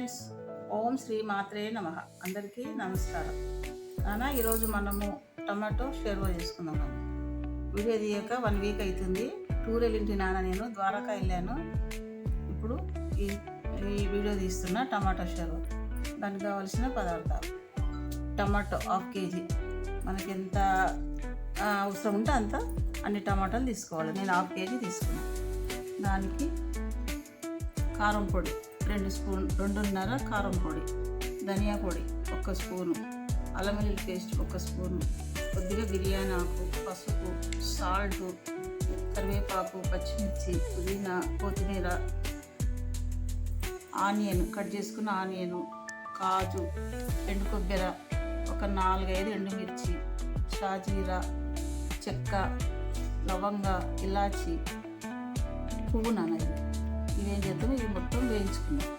Friends, ఓం శ్రీ మాత్రే నమః. అందరికీ నమస్కారం. నాన్న, ఈరోజు మనము టమాటో షెర్వా చేసుకున్నాము. వీడియో తీయక 1 వీక్ అవుతుంది. టూర్ వెళ్ళింటి నాన్న, నేను ద్వారకా వెళ్ళాను. ఇప్పుడు ఈ వీడియో తీస్తున్న టమాటో షెర్వా. దానికి కావాల్సిన పదార్థాలు: టమాటో 1/2 kg. మనకి ఎంత అవసరం ఉంటే అంత అన్ని టమాటాలు తీసుకోవాలి. నేను 1/2 kg తీసుకున్నాను. దానికి కారం పొడి 2.5 కారం పొడి, ధనియా పొడి 1 స్పూను, అల్లం వెల్లుల్లి పేస్ట్ 1 స్పూను, కొద్దిగా బిర్యానీ ఆకు, పసుపు, సాల్ట్, కరివేపాకు, పచ్చిమిర్చి, పుదీనా, కొత్తిమీర, ఆనియన్, కట్ చేసుకున్న ఆనియను, కాజు, ఎండు కొబ్బరి, ఒక 4-5 ఎండుమిర్చి, షాజీరా, చెక్క, లవంగ, ఇలాచి, పువ్వు నానది. ఇవేం చేద్దాము, ఇవి మొత్తం వేయించుకున్నాం.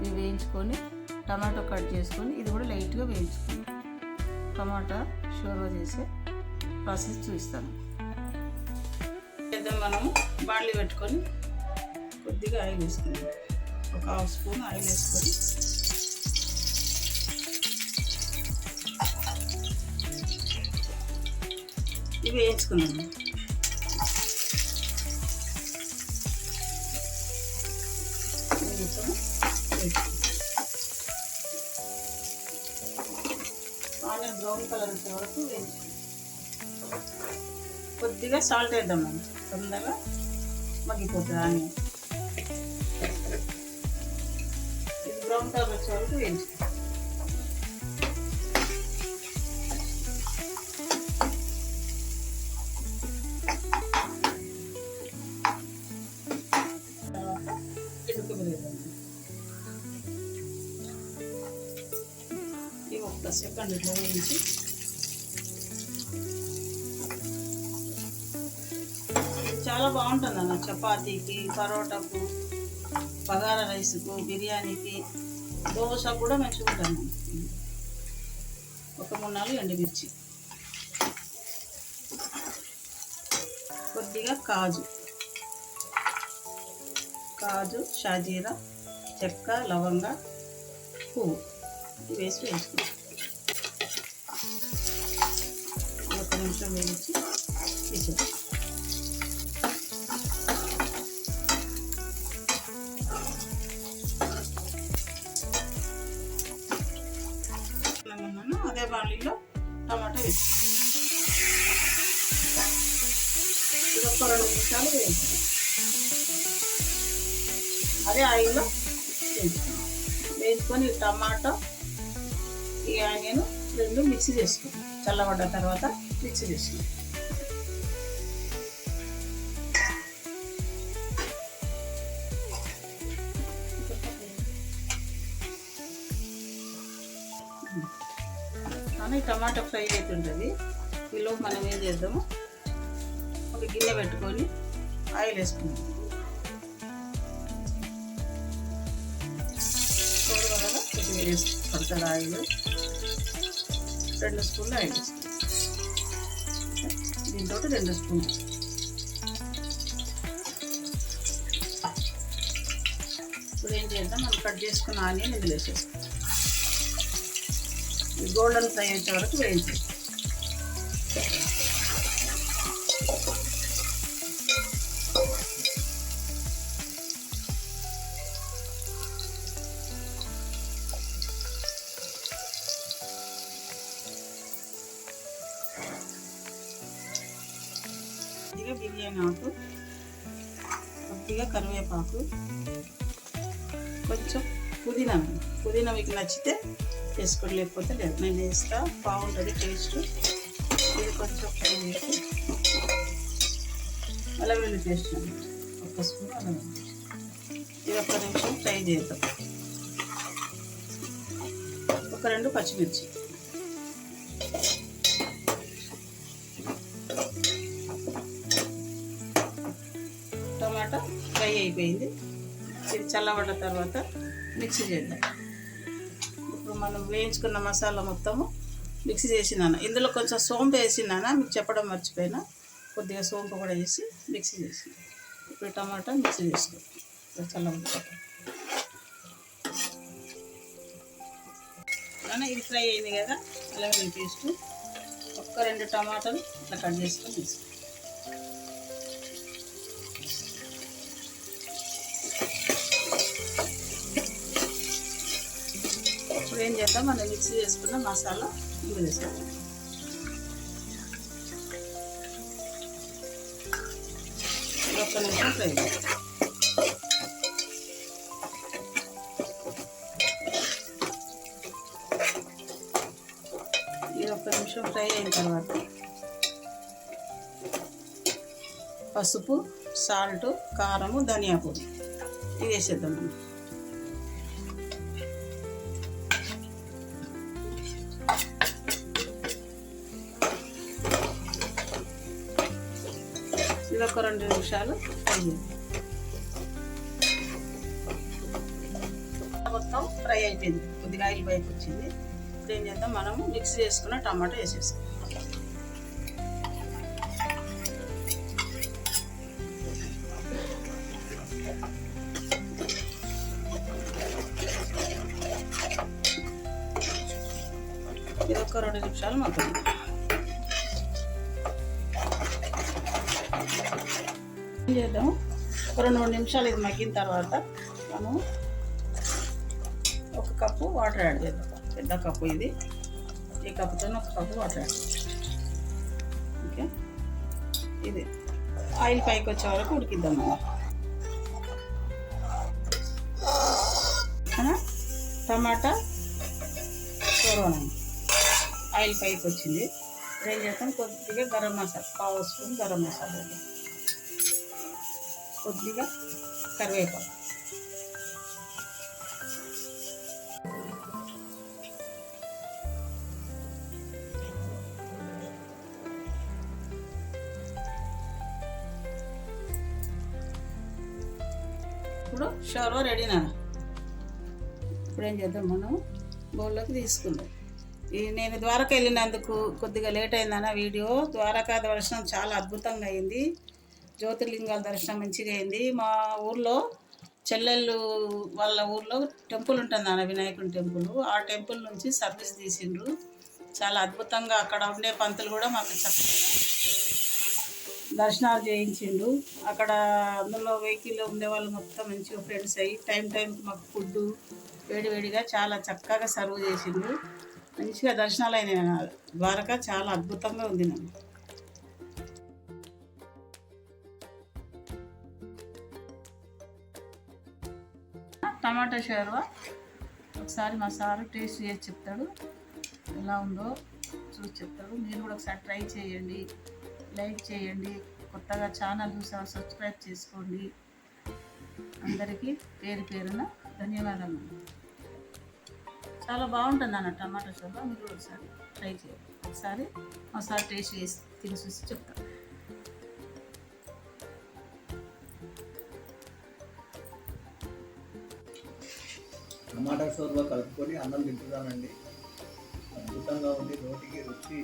ఇవి వేయించుకొని టమాటో కట్ చేసుకొని ఇది కూడా లైట్గా వేయించుకున్నాం. టమాటా షోర్వా చేసే ప్రాసెస్ చూపిస్తాను. చేద్దాం. మనము బాండ్లీ పెట్టుకొని కొద్దిగా ఆయిల్ వేసుకున్నాం. ఒక 1/2 స్పూన్ ఆయిల్ వేసుకొని ఇవి వేయించుకున్నాము. ఆనియన్ బ్రౌన్ కలర్ వచ్చే వరకు వేయించుకుంటాం. కొద్దిగా సాల్ట్ వేద్దాం, మనం తొందరగా మగ్గిపోతుంది ఆనియన్. ఇది బ్రౌన్ కలర్ వచ్చే వరకు వేయించుకుంటాం. ఇవి 1 సెకండ్ ఇట్లా వేయించి చాలా బాగుంటుంది అన్న. చపాతీకి, పరోటాకు, బగారా రైస్కు, బిర్యానీకి, దోశ కూడా మంచిగా ఉంటుంది. ఒక 3-4 ఎండుమిర్చి, కొద్దిగా కాజు, షాజీరా, చెక్క, లవంగ, పువ్వు వేసి వేసుకుంటాం. 1 నిమిషం వేయించి తీసేస్తాం. అదే బాణలిలో టమాటా వేసుకుంటాం. ఇది ఒక 2 నిమిషాలు వేయించుకుంటాం. అదే ఆయిల్లో వేసుకొని టమాటో, ఈ ఆనియన్ 2 మిక్సీ చేసుకుంటాం. చల్లబడ్డ తర్వాత మిక్సీ చేసుకుంటాం. కానీ టమాటో ఫ్రై అవుతుంటుంది. ఈలో మనం ఏం చేద్దాము, ఒక గిన్నె పెట్టుకొని ఆయిల్ వేసుకుందాం. కొద్దిగా పడుతుంది ఆయిల్. 2 స్పూన్లు ఆయిల్ వేసుకుంటాం. దీంతో 2 స్పూన్లు. ఇప్పుడు ఏం చేద్దాం, మనం కట్ చేసుకున్న ఆనియన్ ఇందులో వేసేస్తాం. గోల్డెన్ ఫ్రై వచ్చే వరకు వేయించాం. కొద్దిగా బిర్యానీ ఆకు, కొద్దిగా కరివేపాకు, కొంచెం పుదీనా మీకు నచ్చితే వేసుకోండి, లేకపోతే లేదు. నేను వేస్తా, బాగుంటుంది టేస్ట్. ఇది కొంచెం ఫ్రై చేసి అల్లం వెల్లుల్లి పేస్ట్ 1 స్పూన్ అల్లం వెల్లుల్లి. ఇది 1 నిమిషం ఫ్రై చేద్దాం. ఒక 2 పచ్చిమిర్చి, టమాటా ఫ్రై అయిపోయింది. ఇది చల్లబడ్డ తర్వాత మిక్సీ చేద్దాం. ఇప్పుడు మనం వేయించుకున్న మసాలా మొత్తము మిక్సీ చేసినాను. ఇందులో కొంచెం సోంపు వేసినాను, మీకు చెప్పడం మర్చిపోయినా. కొద్దిగా సోంపు కూడా వేసి మిక్సీ చేసి ఇప్పుడు టమాటా మిక్సీ చేసుకో. చల్లబడ్డ అలానే ఇది ఫ్రై అయింది కదా, అల్లం పేస్ట్ ఒక్క 2 టమాటాలు ఇట్లా కట్ చేసుకొని వేసుకో. ఇప్పుడు ఏం చేద్దాం, మనం మిక్సీ చేసుకున్న మసాలా ఇందులో వేసుకోవాలి. ఒక్క నిమిషం ఫ్రై చేయాలి. ఇది ఒక్క నిమిషం ఫ్రై అయిన తర్వాత పసుపు, సాల్ట్, కారము, ధనియా పొడి ఇది వేసేద్దాం మనం. ఇది ఒక 2 నిమిషాలు ఫ్రై చేద్దాం. మొత్తం ఫ్రై అయిపోయింది, కొద్దిగా ఆయిల్ పైకి వచ్చింది. ఇప్పుడు ఏం చేద్దాం, మనము మిక్స్ చేసుకున్న టమాటా వేసేస్తాం. ఇది ఒక 2 నిమిషాలు మొత్తం ఏం చేద్దాం. ఒక 2-3 నిమిషాలు ఇది మగ్గిన తర్వాత మనం 1 కప్పు వాటర్ యాడ్ చేద్దాం. పెద్ద కప్పు ఇది, ఈ కప్పుతో 1 కప్పు వాటర్ యాడ్ చేద్దాం. ఓకే, ఇది ఆయిల్ పైకి వచ్చే వరకు ఉడికిద్దాం మనం. టమాటా షోర్వా ఆయిల్ పైకి వచ్చింది. ఇప్పుడు ఏం చేస్తాం, కొద్దిగా గరం మసాలా, 1/2 స్పూన్ గరం మసాలా, కొద్దిగా కరివేపాకు, ఇప్పుడు షోర్వా రెడీనా. ఇప్పుడు ఏం చేద్దాం, మనం బౌల్లోకి తీసుకుందాం. ఇది నేను ద్వారకా వెళ్ళినందుకు కొద్దిగా లేట్ అయిందన్న వీడియో. ద్వారకా దర్శనం చాలా అద్భుతంగా అయింది, జ్యోతిర్లింగాల దర్శనం మంచిగా అయింది. మా ఊర్లో చెల్లెళ్ళు వాళ్ళ ఊర్లో టెంపుల్ ఉంటుంది అన్న, వినాయకుని టెంపుల్. ఆ టెంపుల్ నుంచి సర్వీస్ తీసిండ్రు, చాలా అద్భుతంగా. అక్కడ ఉండే పంతులు కూడా మాకు చక్కగా దర్శనాలు చేయించిండు. అక్కడ అందులో వెహికల్లో ఉండే వాళ్ళు మొత్తం మంచిగా ఫ్రెండ్స్ అయ్యి టైంకి మాకు ఫుడ్డు వేడివేడిగా చాలా చక్కగా సర్వ్ చేసిండు. మంచిగా దర్శనాలు అయినాయి. ద్వారకా చాలా అద్భుతంగా ఉంది నన్ను. టమాటా షోర్వా ఒకసారి మా సారు టేస్ట్ చేసి చెప్తాడు, ఎలా ఉందో చూసి చెప్తాడు. మీరు కూడా ఒకసారి ట్రై చేయండి, లైక్ చేయండి. కొత్తగా ఛానల్ చూసారు, సబ్స్క్రైబ్ చేసుకోండి. అందరికీ పేరు పేరున ధన్యవాదాలు. చాలా బాగుంటుంది అన్న టమాటా షోర్వా. మీరు కూడా ఒకసారి ట్రై చేయండి. ఒకసారి మా సార్ టేస్ట్ చేసి తిని చూసి చెప్తాను. టమాటా షోర్వా కలుపుకొని అన్నం తింటున్నానండి. అద్భుతంగా ఉంది, నోటికి రుచి.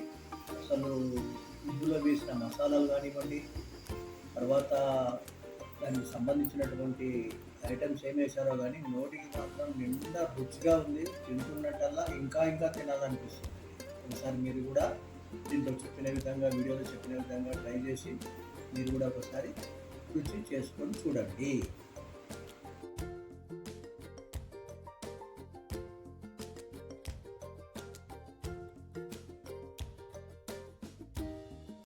అసలు ఇందులో వేసిన మసాలాలు కానివ్వండి, తర్వాత దానికి సంబంధించినటువంటి ఐటమ్స్ ఏం వేశారో కానీ నోటికి మాత్రం నిండా రుచిగా ఉంది. తింటున్నట్టల్లా ఇంకా తినాలనిపిస్తుంది. ఒకసారి మీరు కూడా దీంట్లో చెప్పిన విధంగా, వీడియోలో చెప్పిన విధంగా ట్రై చేసి మీరు కూడా ఒకసారి రుచి చేసుకొని చూడండి.